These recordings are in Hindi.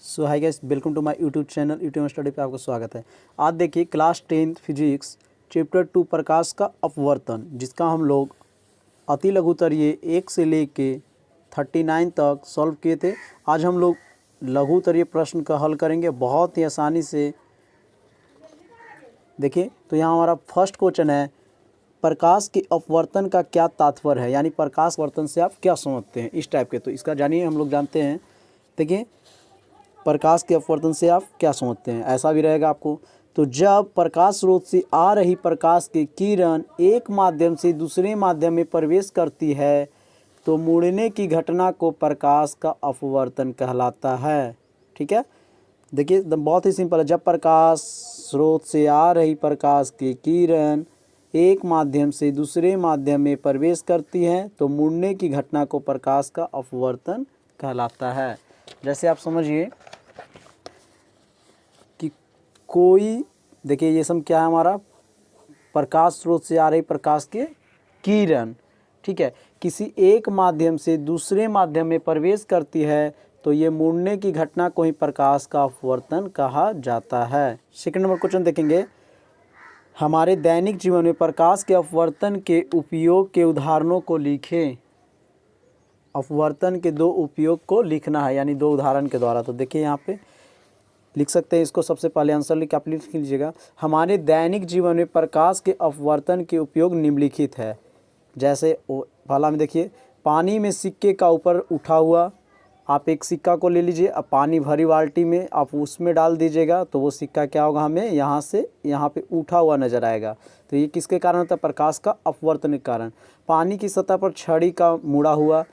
So hi guys, welcome to my YouTube channel YouTube study पे आपका स्वागत है। आज देखिए क्लास 10th फिजिक्स चैप्टर 2 प्रकाश का अपवर्तन, जिसका हम लोग अति लघुतरीय 1 से लेके 39 तक सॉल्व किए थे। आज हम लोग लघुतरीय प्रश्न का हल करेंगे बहुत ही आसानी से। देखिए तो यहाँ हमारा फर्स्ट क्वेश्चन है, प्रकाश के अपवर्तन का क्या तात्पर्य है, यानी प्रकाश वर्तन से आप क्या समझते हैं, इस टाइप के। तो इसका जानिए, हम लोग जानते हैं। देखिए प्रकाश के अपवर्तन से आप क्या समझते हैं, ऐसा भी रहेगा आपको। तो जब प्रकाश स्रोत से आ रही प्रकाश की किरण एक माध्यम से दूसरे माध्यम में प्रवेश करती है तो मुड़ने की घटना को प्रकाश का अपवर्तन कहलाता है। ठीक है, देखिए बहुत ही सिंपल है। जब प्रकाश स्रोत से आ रही प्रकाश की किरण एक माध्यम से दूसरे माध्यम में प्रवेश करती है तो मुड़ने की घटना को प्रकाश का अपवर्तन कहलाता है। जैसे आप समझिए कि कोई, देखिए ये सब क्या है हमारा, प्रकाश स्रोत से आ रही प्रकाश के किरण, ठीक है, किसी एक माध्यम से दूसरे माध्यम में प्रवेश करती है तो ये मुड़ने की घटना को ही प्रकाश का अपवर्तन कहा जाता है। सेकंड नंबर क्वेश्चन देखेंगे, हमारे दैनिक जीवन में प्रकाश के अपवर्तन के उपयोग के उदाहरणों को लिखें। अपवर्तन के दो उपयोग को लिखना है, यानी दो उदाहरण के द्वारा। तो देखिए यहाँ पे लिख सकते हैं इसको। सबसे पहले आंसर लिख आप लिख लीजिएगा, हमारे दैनिक जीवन में प्रकाश के अपवर्तन के उपयोग निम्नलिखित है। जैसे पहला में देखिए, पानी में सिक्के का ऊपर उठा हुआ, आप एक सिक्का को ले लीजिए, अब पानी भरी बाल्टी में आप उसमें डाल दीजिएगा तो वो सिक्का क्या होगा, हमें यहाँ से यहाँ पे उठा हुआ नज़र आएगा। तो ये किसके कारण होता है, प्रकाश का अपवर्तन के कारण। पानी की सतह पर छड़ी का मुड़ा हुआ,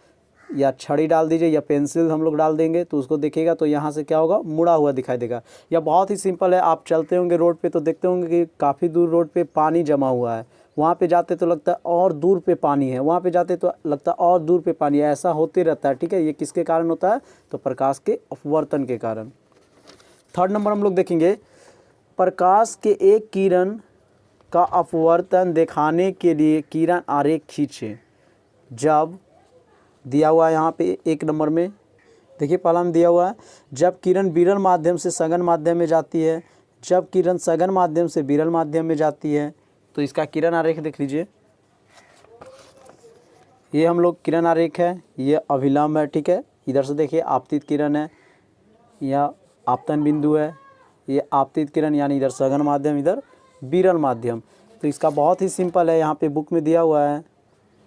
या छड़ी डाल दीजिए या पेंसिल हम लोग डाल देंगे तो उसको देखिएगा तो यहाँ से क्या होगा, मुड़ा हुआ दिखाई देगा। या बहुत ही सिंपल है, आप चलते होंगे रोड पे तो देखते होंगे कि काफ़ी दूर रोड पे पानी जमा हुआ है, वहाँ पे जाते तो लगता है और दूर पे पानी है, वहाँ पे जाते तो लगता है और दूर पे पानी है, ऐसा होते रहता है। ठीक है, ये किसके कारण होता है, तो प्रकाश के अपवर्तन के कारण। थर्ड नंबर हम लोग देखेंगे, प्रकाश के एक किरण का अपवर्तन दिखाने के लिए किरण आरेख खींचें। जब दिया हुआ है यहाँ पे एक नंबर में, देखिए पहला में दिया हुआ है, जब किरण विरल माध्यम से सघन माध्यम में जाती है, जब किरण सघन माध्यम से विरल माध्यम में जाती है। तो इसका किरण आरेख देख लीजिए, ये हम लोग किरण आरेख है, ये अभिलंब है। ठीक है, इधर से देखिए आपतित किरण है, यह आपतन बिंदु है, ये आपतित किरण यानी इधर सघन माध्यम, इधर विरल माध्यम। तो इसका बहुत ही सिंपल है, यहाँ पे बुक में दिया हुआ है।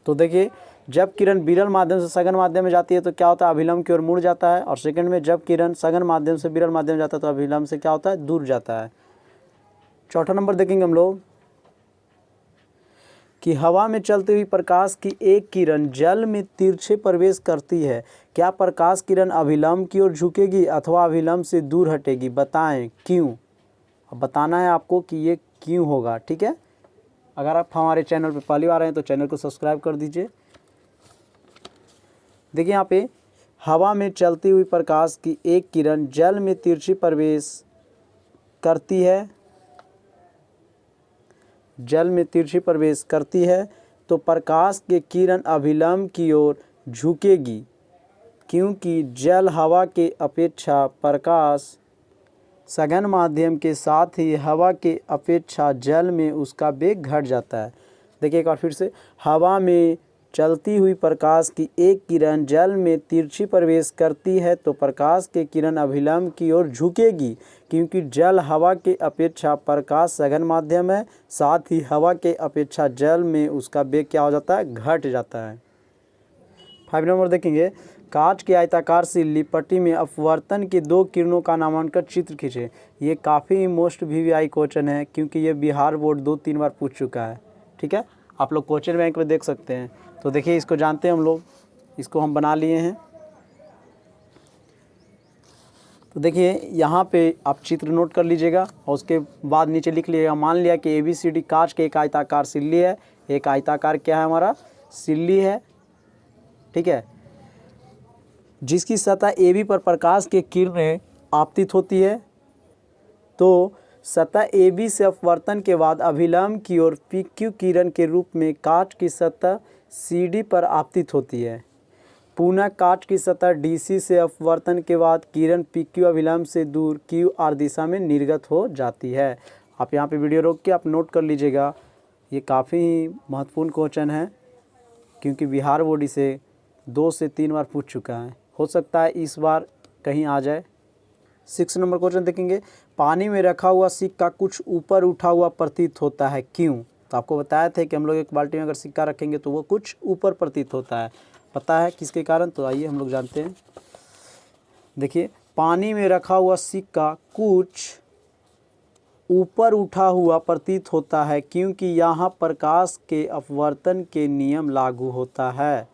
तो देखिए जब किरण विरल माध्यम से सघन माध्यम में जाती है तो क्या होता है, अभिलंब की ओर मुड़ जाता है। और सेकंड में जब किरण सघन माध्यम से विरल माध्यम में जाता है तो अभिलंब से क्या होता है, दूर जाता है। चौथा नंबर देखेंगे हम लोग कि हवा में चलती हुई प्रकाश की एक किरण जल में तिरछे प्रवेश करती है, क्या प्रकाश किरण अभिलंब की ओर झुकेगी अथवा अभिलंब से दूर हटेगी, बताएं क्यों। अब बताना है आपको कि ये क्यों होगा। ठीक है, अगर आप हमारे चैनल पर पहली बार आए हैं तो चैनल को सब्सक्राइब कर दीजिए। देखिए यहाँ पे, हवा में चलती हुई प्रकाश की एक किरण जल में तिरछी प्रवेश करती है, जल में तिरछी प्रवेश करती है तो प्रकाश की किरण अभिलंब की ओर झुकेगी, क्योंकि जल हवा के अपेक्षा प्रकाश सघन माध्यम के साथ ही हवा के अपेक्षा जल में उसका वेग घट जाता है। देखिए एक बार फिर से, हवा में चलती हुई प्रकाश की एक किरण जल में तिरछी प्रवेश करती है तो प्रकाश की किरण अभिलंब की ओर झुकेगी, क्योंकि जल हवा के अपेक्षा प्रकाश सघन माध्यम है, साथ ही हवा के अपेक्षा जल में उसका वेग क्या हो जाता है, घट जाता है। 5 नंबर देखेंगे, कांच के आयताकार सी लिपटी में अपवर्तन के दो किरणों का नामांकन चित्र खींचे। ये काफ़ी मोस्ट VVI क्वेश्चन है, क्योंकि ये बिहार बोर्ड 2-3 बार पूछ चुका है। ठीक है, आप लोग क्वेश्चन बैंक में देख सकते हैं। तो देखिए इसको जानते हैं हम लोग, इसको हम बना लिए हैं। तो देखिए यहाँ पे आप चित्र नोट कर लीजिएगा और उसके बाद नीचे लिख लीजिएगा, मान लिया कि ABCD कांच के एक आयताकार सिल्ली है। एक आयताकार क्या है हमारा, सिल्ली है। ठीक है, जिसकी सतह AB पर प्रकाश की किरणें आपतित होती है। तो सतह AB से अपवर्तन के बाद अभिलंब की ओर PQ किरण के रूप में कांच की सतह CD पर आपतित होती है। पुनः कांच की सतह DC से अपवर्तन के बाद किरण PQ अभिलंब से दूर QR दिशा में निर्गत हो जाती है। आप यहाँ पे वीडियो रोक के आप नोट कर लीजिएगा, ये काफ़ी महत्वपूर्ण क्वेश्चन है क्योंकि बिहार बोर्ड इसे 2 से 3 बार पूछ चुका है, हो सकता है इस बार कहीं आ जाए। 6 नंबर क्वेश्चन देखेंगे, पानी में रखा हुआ सिक्का कुछ ऊपर उठा हुआ प्रतीत होता है, क्यों? तो आपको बताया था कि हम लोग एक बाल्टी में अगर सिक्का रखेंगे तो वो कुछ ऊपर प्रतीत होता है, पता है किसके कारण? तो आइए हम लोग जानते हैं। देखिए, पानी में रखा हुआ सिक्का कुछ ऊपर उठा हुआ प्रतीत होता है क्योंकि यहाँ प्रकाश के अपवर्तन के नियम लागू होता है,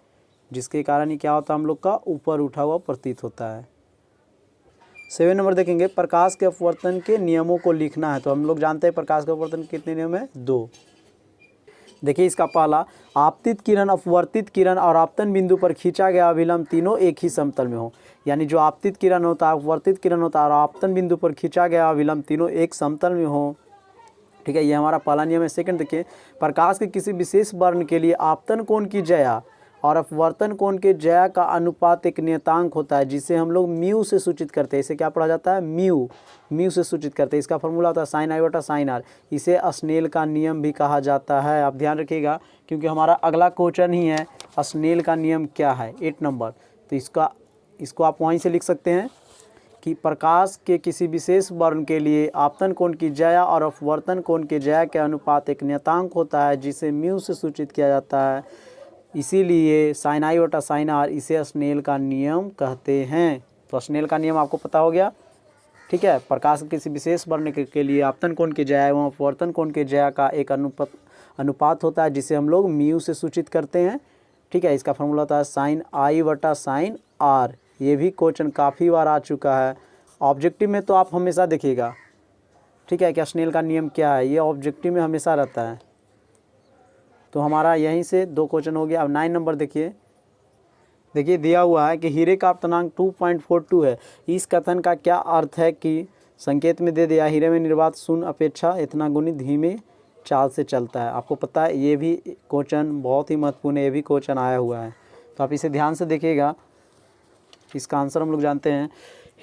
जिसके कारण ही क्या होता है हम लोग का ऊपर उठा हुआ प्रतीत होता है। 7 नंबर देखेंगे, प्रकाश के अपवर्तन के नियमों को लिखना है। तो हम लोग जानते हैं प्रकाश के अपवर्तन के कितने नियम है? 2। देखिए इसका पहला, आपतित किरण, अपवर्तित किरण और आपतन बिंदु पर खींचा गया अभिलंब तीनों एक ही समतल में हो। यानी जो आपतित किरण होता है, अपवर्तित किरण होता है और आपतन बिंदु पर खींचा गया अभिलंब तीनों एक समतल में हो। ठीक है, ये हमारा पहला नियम है। सेकंड देखिए, प्रकाश के किसी विशेष वर्ण के लिए आपतन कोण की ज्या और अपवर्तन कोण के ज्या का अनुपात एक नियतांक होता है जिसे हम लोग म्यू से सूचित करते हैं। इसे क्या पढ़ा जाता है? म्यू से सूचित करते हैं। इसका फॉर्मूला होता है sin i बटा sin r। इसे स्नेल का नियम भी कहा जाता है। आप ध्यान रखिएगा क्योंकि हमारा अगला क्वेश्चन ही है स्नेल का नियम क्या है, 8 नंबर। तो इसको आप वहीं से लिख सकते हैं कि प्रकाश के किसी विशेष वर्ण के लिए आपतन कोण की ज्या और अपवर्तन कोण के ज्या के अनुपात एक नियतांक होता है जिसे म्यू से सूचित किया जाता है, इसीलिए sin i बटा sin r इसे स्नेल का नियम कहते हैं। तो स्नेल का नियम आपको पता हो गया। ठीक है, प्रकाश के किसी विशेष वर्ण के लिए आपतन कोण के ज्या एवं अपवर्तन कोण के ज्या का एक अनुपात होता है जिसे हम लोग म्यू से सूचित करते हैं। ठीक है, इसका फॉर्मूला होता है sin i बटा sin r। ये भी क्वेश्चन काफ़ी बार आ चुका है ऑब्जेक्टिव में, तो आप हमेशा देखिएगा। ठीक है, क्या स्नेल का नियम क्या है, ये ऑब्जेक्टिव में हमेशा रहता है। तो हमारा यहीं से 2 क्वेश्चन हो गया। अब 9 नंबर देखिए दिया हुआ है कि हीरे का अपतनांक 2.42 है। इस कथन का क्या अर्थ है कि संकेत में दे दिया हीरे में निर्वात शून्य अपेक्षा इतना गुनी धीमे चाल से चलता है। आपको पता है ये भी क्वेश्चन बहुत ही महत्वपूर्ण है, ये भी क्वेश्चन आया हुआ है, तो आप इसे ध्यान से देखिएगा। इसका आंसर हम लोग जानते हैं,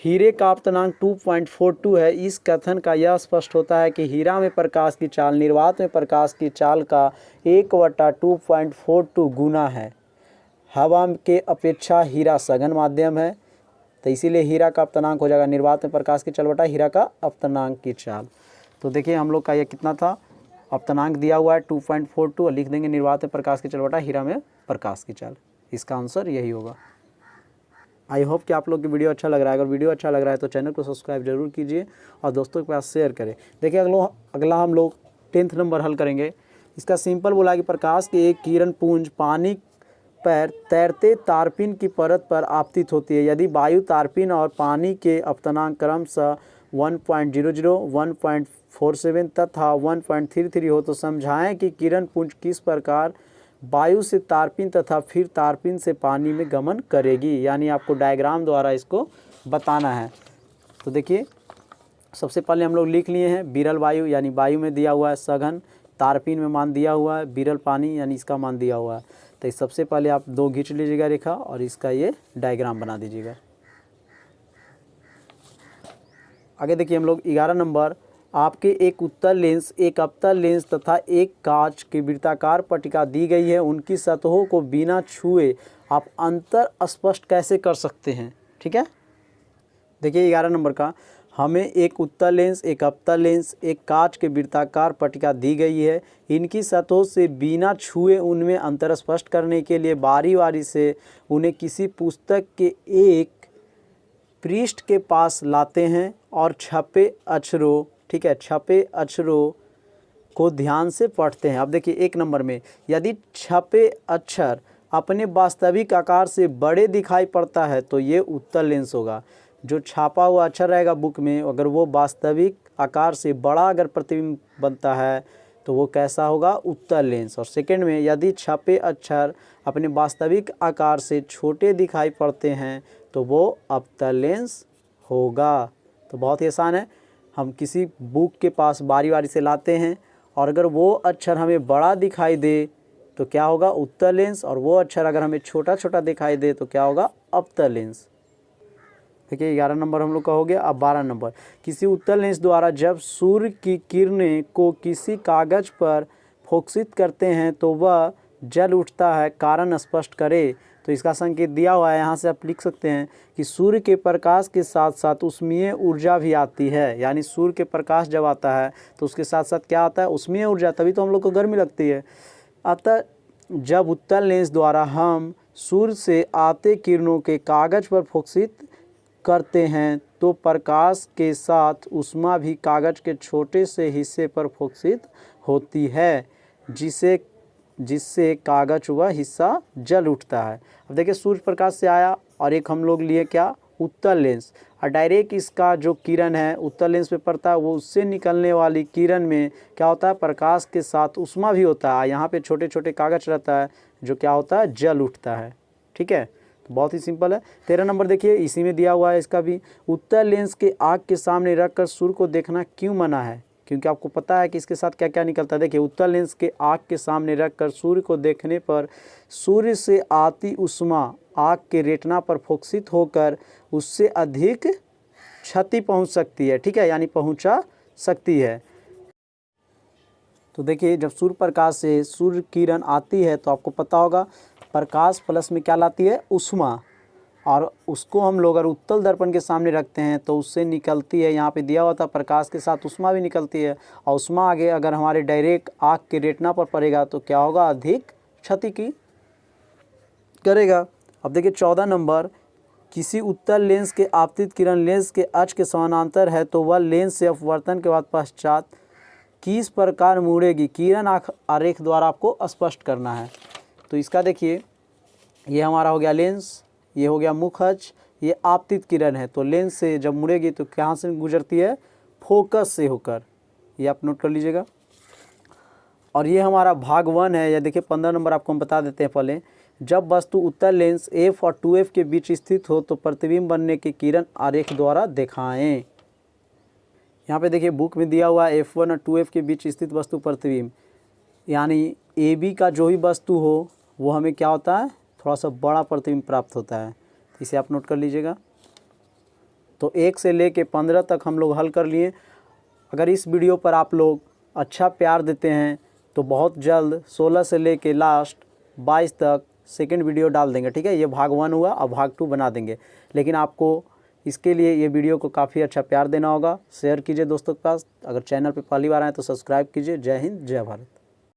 हीरे का अपतनांक 2.42 है। इस कथन का यह स्पष्ट होता है कि हीरा में प्रकाश की चाल निर्वात में प्रकाश की चाल का 1/2.42 गुना है। हवा के अपेक्षा हीरा सघन माध्यम है, तो इसीलिए हीरा का अपतनांक हो जाएगा निर्वात में प्रकाश की चाल बटा हीरा का अपतनांक की चाल। तो देखिए हम लोग का ये कितना था, अपतनांक दिया हुआ है 2.42 और लिख देंगे निर्वात में प्रकाश की चाल बटा हीरा में प्रकाश की चाल। इसका आंसर यही होगा। आई होप कि आप लोग की वीडियो अच्छा लग रहा है। अगर वीडियो अच्छा लग रहा है तो चैनल को सब्सक्राइब जरूर कीजिए और दोस्तों के पास शेयर करें। देखिए अगला हम लोग 10th नंबर हल करेंगे। इसका सिंपल बोला कि प्रकाश की एक किरण पुंज पानी पर तैरते तारपीन की परत पर आपतित होती है। यदि वायु तारपीन और पानी के अपतनांक क्रमशः 1.00, 1.47 तथा 1.33 हो तो समझाएं कि किरण पुंज किस प्रकार वायु से तारपीन तथा फिर तारपीन से पानी में गमन करेगी। यानी आपको डायग्राम द्वारा इसको बताना है। तो देखिए सबसे पहले हम लोग लिख लिए हैं विरल वायु, यानी वायु में दिया हुआ है सघन, तारपीन में मान दिया हुआ है, विरल पानी यानी इसका मान दिया हुआ है। तो सबसे पहले आप 2 खींच लीजिएगा रेखा और इसका ये डायग्राम बना दीजिएगा। आगे देखिए हम लोग 11 नंबर, आपके एक उत्तल लेंस, एक अवतल लेंस तथा एक कांच की वृत्ताकार पट्टिका दी गई है। उनकी सतहों को बिना छुए आप अंतर स्पष्ट कैसे कर सकते हैं? ठीक है, देखिए 11 नंबर का, हमें एक उत्तल लेंस, एक अवतल लेंस, एक कांच के वृत्ताकार पट्टिका दी गई है। इनकी सतहों से बिना छुए उनमें अंतर स्पष्ट करने के लिए बारी बारी से उन्हें किसी पुस्तक के एक पृष्ठ के पास लाते हैं और छपे अक्षरों, ठीक है, छपे अक्षरों को ध्यान से पढ़ते हैं। अब देखिए 1 नंबर में, यदि छपे अक्षर अपने वास्तविक आकार से बड़े दिखाई पड़ता है तो ये उत्तल लेंस होगा। जो छापा हुआ अक्षर रहेगा बुक में, अगर वो वास्तविक आकार से बड़ा अगर प्रतिबिंब बनता है तो वो कैसा होगा? उत्तल लेंस। और सेकंड में, यदि छपे अक्षर अपने वास्तविक आकार से छोटे दिखाई पड़ते हैं तो वो अवतल लेंस होगा। तो बहुत ही आसान है, हम किसी बुक के पास बारी बारी से लाते हैं और अगर वो अक्षर हमें बड़ा दिखाई दे तो क्या होगा उत्तल लेंस, और वो अक्षर अगर हमें छोटा छोटा दिखाई दे तो क्या होगा अवतल लेंस। देखिए 11 नंबर हम लोग का हो गया। अब 12 नंबर, किसी उत्तल लेंस द्वारा जब सूर्य की किरणें को किसी कागज पर फोकसित करते हैं तो वह जल उठता है, कारण स्पष्ट करे। तो इसका संकेत दिया हुआ है, यहाँ से आप लिख सकते हैं कि सूर्य के प्रकाश के साथ साथ उष्मीय ऊर्जा भी आती है। यानी सूर्य के प्रकाश जब आता है तो उसके साथ साथ क्या आता है उष्मीय ऊर्जा, तभी तो हम लोग को गर्मी लगती है। अतः जब उत्तल लेंस द्वारा हम सूर्य से आते किरणों के कागज पर फोकसित करते हैं तो प्रकाश के साथ ऊष्मा भी कागज के छोटे से हिस्से पर फोकसित होती है, जिससे कागज वह हिस्सा जल उठता है। अब देखिए सूर्य प्रकाश से आया और एक हम लोग लिए क्या उत्तल लेंस, और डायरेक्ट इसका जो किरण है उत्तल लेंस पे पड़ता है, वो उससे निकलने वाली किरण में क्या होता है प्रकाश के साथ ऊष्मा भी होता है। यहाँ पे छोटे छोटे कागज रहता है जो क्या होता है जल उठता है। ठीक है, तो बहुत ही सिंपल है। 13 नंबर देखिए, इसी में दिया हुआ है इसका भी, उत्तल लेंस के आँख के सामने रखकर सूर्य को देखना क्यों मना है? क्योंकि आपको पता है कि इसके साथ क्या क्या निकलता है। देखिए उत्तल लेंस के आँख के सामने रखकर सूर्य को देखने पर सूर्य से आती ऊष्मा आँख के रेटिना पर फोकसित होकर उससे अधिक क्षति पहुंच सकती है। ठीक है, यानी पहुंचा सकती है। तो देखिए जब सूर्य प्रकाश से सूर्य किरण आती है तो आपको पता होगा प्रकाश प्लस में क्या लाती है ऊष्मा, और उसको हम लोग अगर उत्तल दर्पण के सामने रखते हैं तो उससे निकलती है, यहाँ पे दिया हुआ था प्रकाश के साथ ऊष्मा भी निकलती है, और ऊष्मा आगे अगर हमारे डायरेक्ट आँख के रेटिना पर पड़ेगा तो क्या होगा अधिक क्षति की करेगा। अब देखिए 14 नंबर, किसी उत्तल लेंस के आपतित किरण लेंस के अक्ष के समानांतर है तो वह लेंस से अपवर्तन के बाद पश्चात किस प्रकार मुड़ेगी, किरण आरेख द्वारा आपको स्पष्ट करना है। तो इसका देखिए ये हमारा हो गया लेंस, ये हो गया मुख अक्ष, ये आपतित किरण है। तो लेंस से जब मुड़ेगी तो कहाँ से गुजरती है फोकस से होकर, ये आप नोट कर लीजिएगा। और ये हमारा भाग 1 है। या देखिए 15 नंबर आपको हम बता देते हैं पहले, जब वस्तु उत्तल लेंस F और 2F के बीच स्थित हो तो प्रतिबिंब बनने के किरण आरेख द्वारा दिखाएं। यहाँ पे देखिए बुक में दिया हुआ है F1 और 2F के बीच स्थित वस्तु प्रतिबिंब, यानी AB का जो ही वस्तु हो वो हमें क्या होता है थोड़ा सा बड़ा प्रतिबिंब प्राप्त होता है। इसे आप नोट कर लीजिएगा। तो 1 से लेके 15 तक हम लोग हल कर लिए। अगर इस वीडियो पर आप लोग अच्छा प्यार देते हैं तो बहुत जल्द 16 से लेके लास्ट 22 तक सेकंड वीडियो डाल देंगे। ठीक है, ये भाग 1 हुआ, अब भाग 2 बना देंगे। लेकिन आपको इसके लिए ये वीडियो को काफ़ी अच्छा प्यार देना होगा। शेयर कीजिए दोस्तों के पास। अगर चैनल पे पहली बार आए तो सब्सक्राइब कीजिए। जय हिंद, जय भारत।